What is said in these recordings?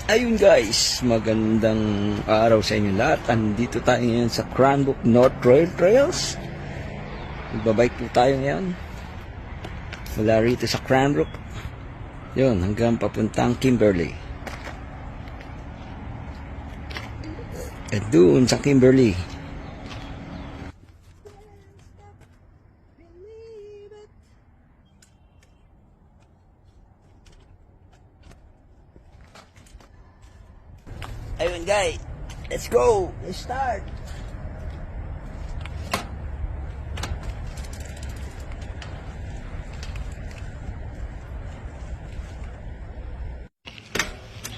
Ayun guys, magandang araw sa inyo lahat. Andito tayo ngayon sa Cranbrook North Trail Trails. Magbabike po tayo ngayon mula rito sa Cranbrook yun, hanggang papuntang Kimberley. At doon sa Kimberley, ayun guys, let's go, let's start.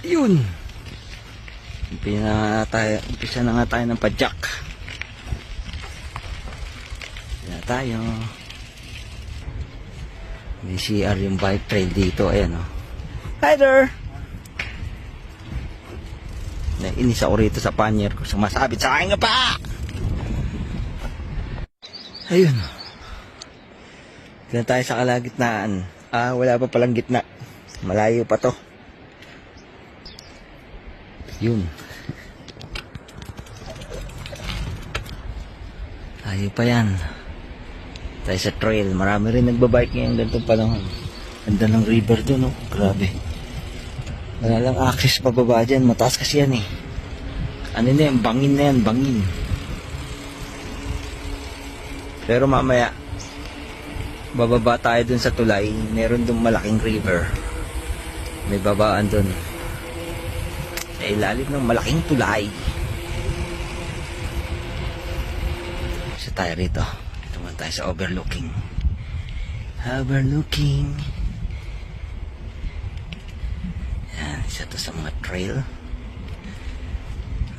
Yun, umpisa na nga tayo ng padjak. Yan na tayo. May CR yung bike trail dito, ayan o. Hi there. Nainis ako rito sa panyer ko, sumasabit sa akin nga pa. Ayun, dyan tayo sa kalagitnaan. Wala pa palang gitna, malayo pa to. Yun, ayaw pa yan. Tayo sa trail, marami rin nagbabike ngayon ganitong panahon. Ganda ng river dun, oh. Grabe, wala lang access pababa dyan, mataas kasi yan eh. Ano na yan, bangin na yan, bangin. Pero mamaya bababa tayo dun sa tulay, meron dun malaking river, may babaan dun sa ilalim ng malaking tulay. Isa tayo rito, tuman tayo sa overlooking. Yan, isa to sa mga trail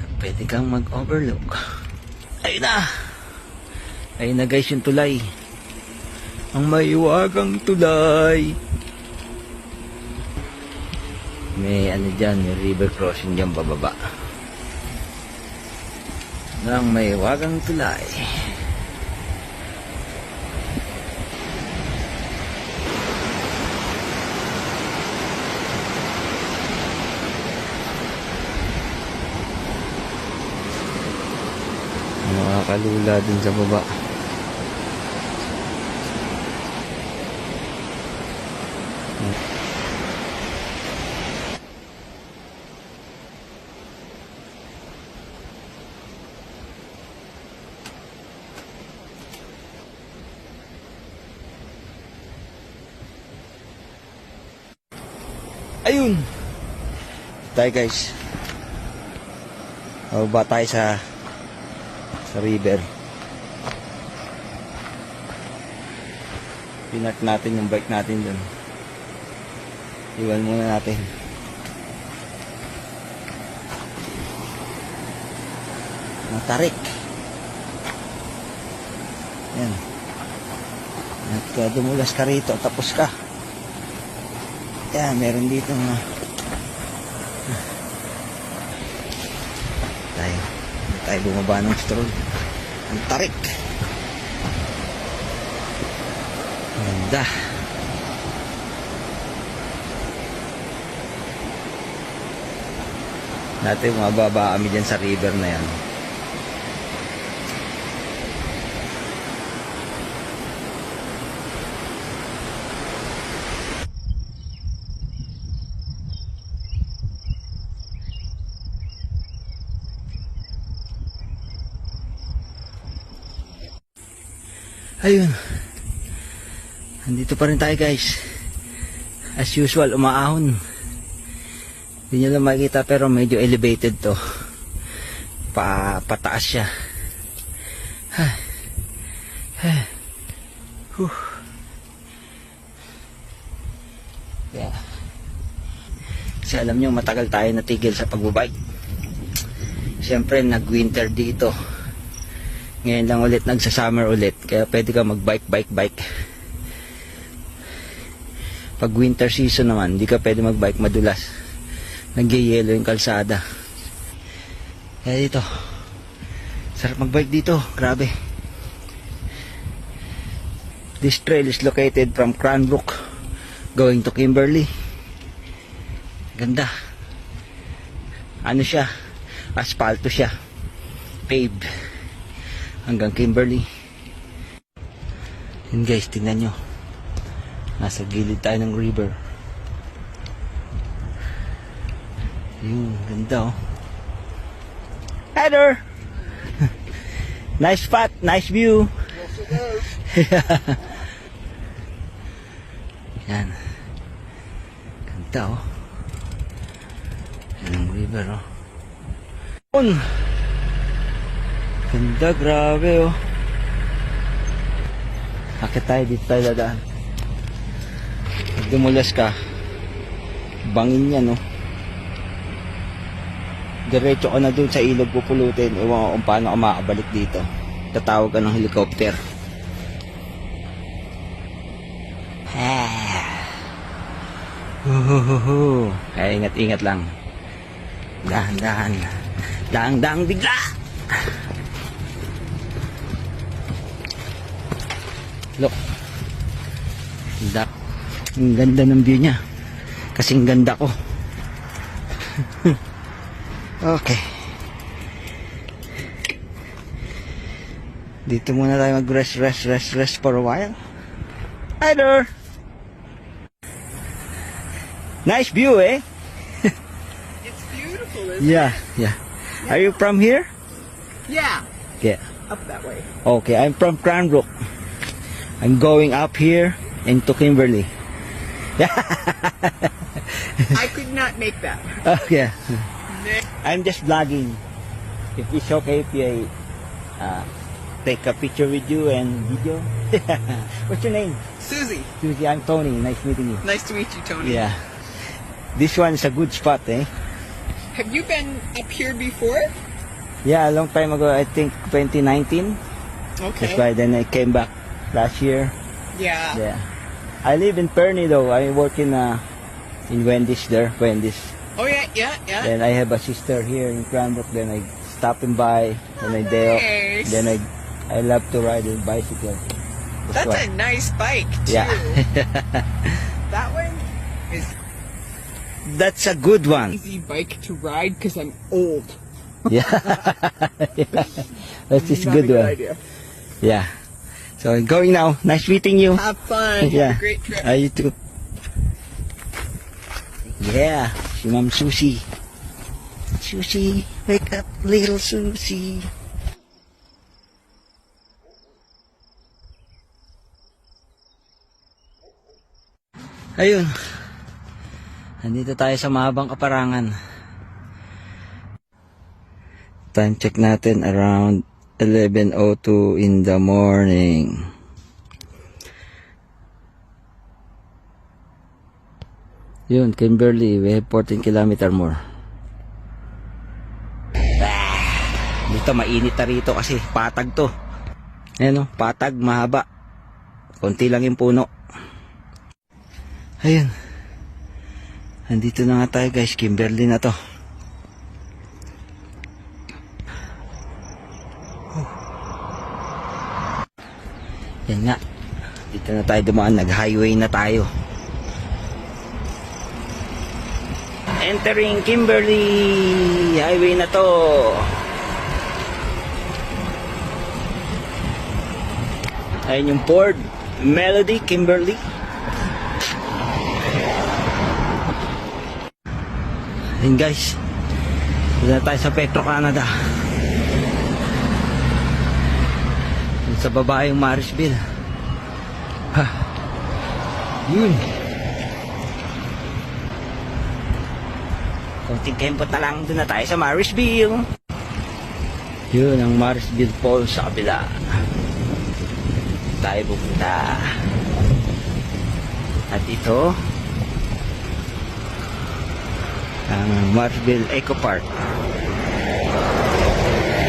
na pwede kang mag-overlook. Ayun na guys yung tulay, ang maiwagang tulay. May ano dyan, may river crossing dyan bababa ng maiwagang tulay. Nakakalula dun sa baba. Ayun tayo guys, bababa tayo sa river. Pinat natin yung bike natin dun, iwan muna natin. Matarik yan, at dumulas ka rito tapos ka. Yan, meron dito nga tayo bumaba ng stroll. Ang tarik, ganda. Dati bumababa kami dyan sa river na yan. Ayun, andito pa rin tayo guys. As usual, umaahon. Hindi nyo lang makikita pero medyo elevated to. Pataas siya. Yeah. Kasi alam nyo, matagal tayo natigil sa pagbabike. Siyempre nag-winter dito. Ngayon lang ulit nagsa-summer ulit, kaya pwede ka mag-bike. Pag winter season naman, hindi ka pwede mag-bike, madulas. Nag-yellow yung kalsada. Kaya dito, sarap mag-bike dito, grabe. This trail is located from Cranbrook going to Kimberley. Ganda. ano siya, asfalto siya, paved hanggang Kimberly. Yun guys, tingnan nyo, nasa gilid tayo ng river. Yun, ganda oh. Hi there. Nice spot, nice view. Yan, ganda oh. Yan ang river oh. Ganda, grabe oh. Akit tayo, dito tayo dadaan. Pag dumulas ka, bangin yan oh. Diretso ka na dun sa ilog pupulutin. Ewan ko kung paano ka makabalik dito. Tatawag ka ng helicopter. Ay, ingat-ingat lang. Dahan-dahan. Dahan-dahan bigla. Look. Ang ganda ng view niya. Kasing ganda ko. Okay. Dito muna tayo rest for a while. Hi there. Nice view, eh? It's beautiful, isn't Yeah. Are you from here? it? Yeah. Yeah. Up that way. Okay, I'm from Cranbrook. I'm going up here into Kimberly. I could not make that. Okay. I'm just vlogging. If it's okay if I take a picture with you and video. What's your name? Susie, Susie, I'm Tony. Nice meeting you. nice to meet you, Tony. Yeah. This one is a good spot, eh? Have you been up here before? Yeah, a long time ago. I think 2019. Okay. That's why then I came back last year. Yeah. Yeah. I live in Perny though. I work in Wendy's there. Wendy's. Oh yeah, yeah. Then I have a sister here in Cranbrook. Then I stopping by when I day off. Nice. Then I love to ride a bicycle. That's why. a nice bike too. Yeah. That one is That's a good one. easy bike to ride because I'm old. Yeah. That's just Not good a one. idea. Yeah. So I'm going now. Nice meeting you. Have fun. Yeah. Have a great trip. You too. Yeah. Si Ma'am Susie. Susie, wake up, little Susie. Ayun. Nandito tayo sa mahabang kaparangan. Time check natin around 11:02 in the morning. Yun, Kimberly, we have 14 kilometer more. Dito mainit na rito kasi patag to. Ayan o, patag, mahaba. Konti lang yung puno. Ayun. Andito na nga tayo guys, Kimberly na to. Yan nga. Dito na tayo dumaan, nag-highway na tayo. Entering Kimberly. Highway na to. Ayun yung Ford Melody Kimberly. Ayun guys. Dito na tayo sa Petro Canada. Dito sa baba yung Marysville. Ha. Yun. Konting kempot na lang, doon na tayo sa Marysville. Yun ang Marysville Falls sa kabila. Tayo pupunta. At ito ang Marysville Eco Park.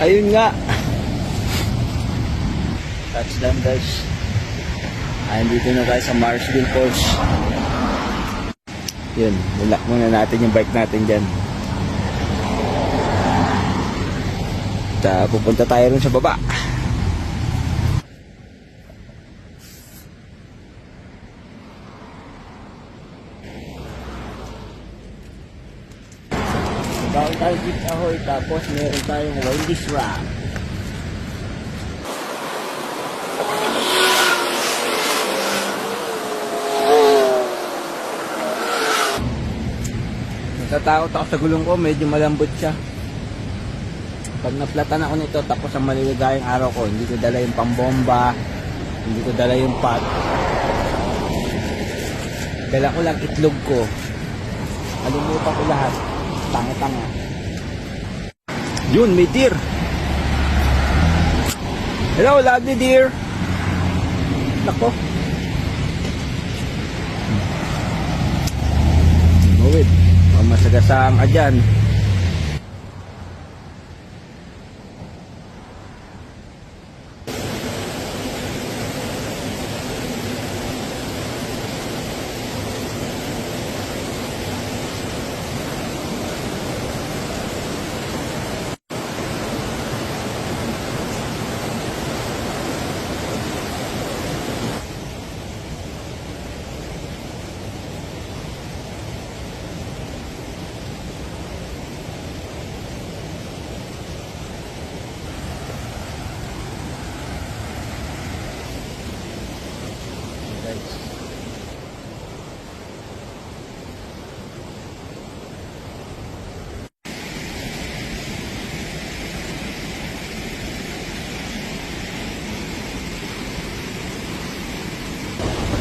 Ayun nga. Touchdown guys. Andito na tayo sa Marysville Falls. Yun, nilak muna natin yung bike natin dyan. At pupunta tayo rin sa baba. Baon tayo Jeep Ahoy, tapos meron tayong wireless wrap. Natatakot ako sa gulong ko, medyo malambot siya. Pag naplatan ako nito, tapos ang maliligayang araw ko, hindi ko dala yung pambomba, hindi ko dala yung pot. Dala ko lang itlog ko. Kalimutan ko lahat. Tanga-tanga. Yun, may deer. Hello, lovely deer. Nako. Mawid. Masagasaan ka dyan.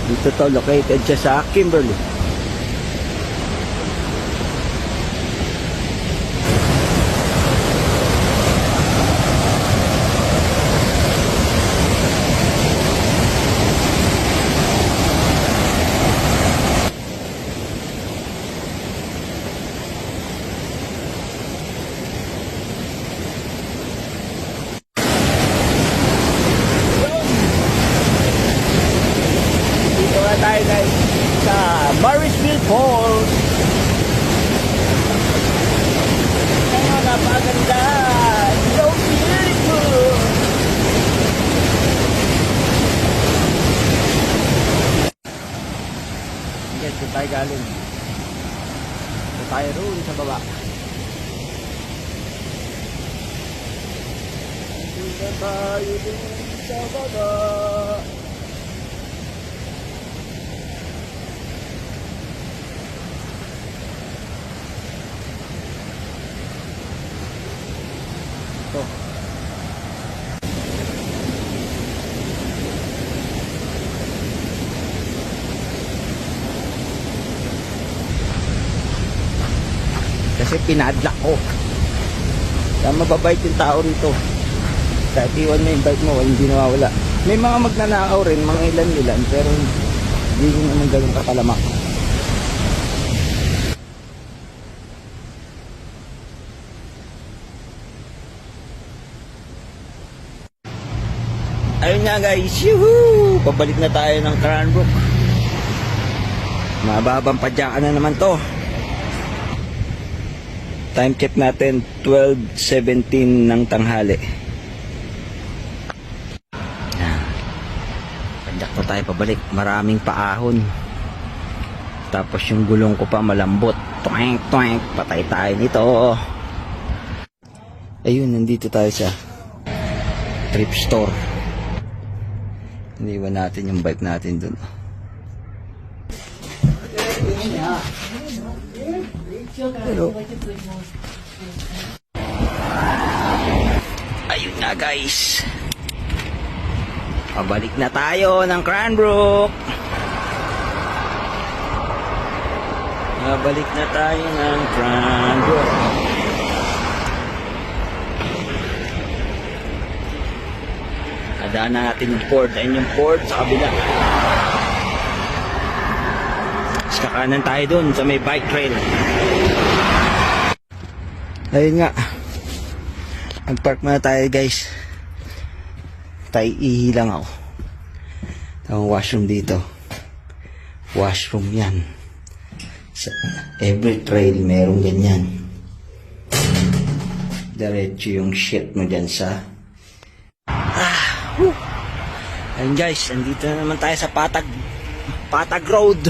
Dito to, located siya sa Kimberly. Tayo guys sa Morrisville Falls. Ayun, napakaganda. So beautiful. Guys, kung tayo galing, kung tayo roon sa baba. Kung tayo roon sa baba. Kasi pinadlock ko. Kaya mababait yung tao rito. Kahit iwan mo yung bike mo, hindi nawawala. May mga magnanakaw rin, mga ilan-ilan, pero hindi naman ganun katalamak. Ayun nga guys, yuhuu! Pabalik na tayo ng Cranbrook. Mababang padyakan na naman to. Time check natin 12:17 ng tanghali. Padyak na tayo pabalik. Maraming paahon. Tapos yung gulong ko pa malambot. Twink, twink. Patay tayo nito. Ayun, nandito tayo sa thrift store. Iniwan natin yung bike natin dun. Hello. Ayun na guys. Pabalik na tayo ng Cranbrook. Pabalik na tayo ng Cranbrook. Nadaan na natin yung Ford. Ayun yung Ford sa kabila. Tapos kakanan tayo dun sa may bike trail. Ayun nga. Mag-park muna tayo guys. Tayo ihilang ako. Ang washroom dito. Washroom yan. Sa every trail merong ganyan. Diretso yung shit mo dyan sa ayun guys, andito na naman tayo sa Patag Road.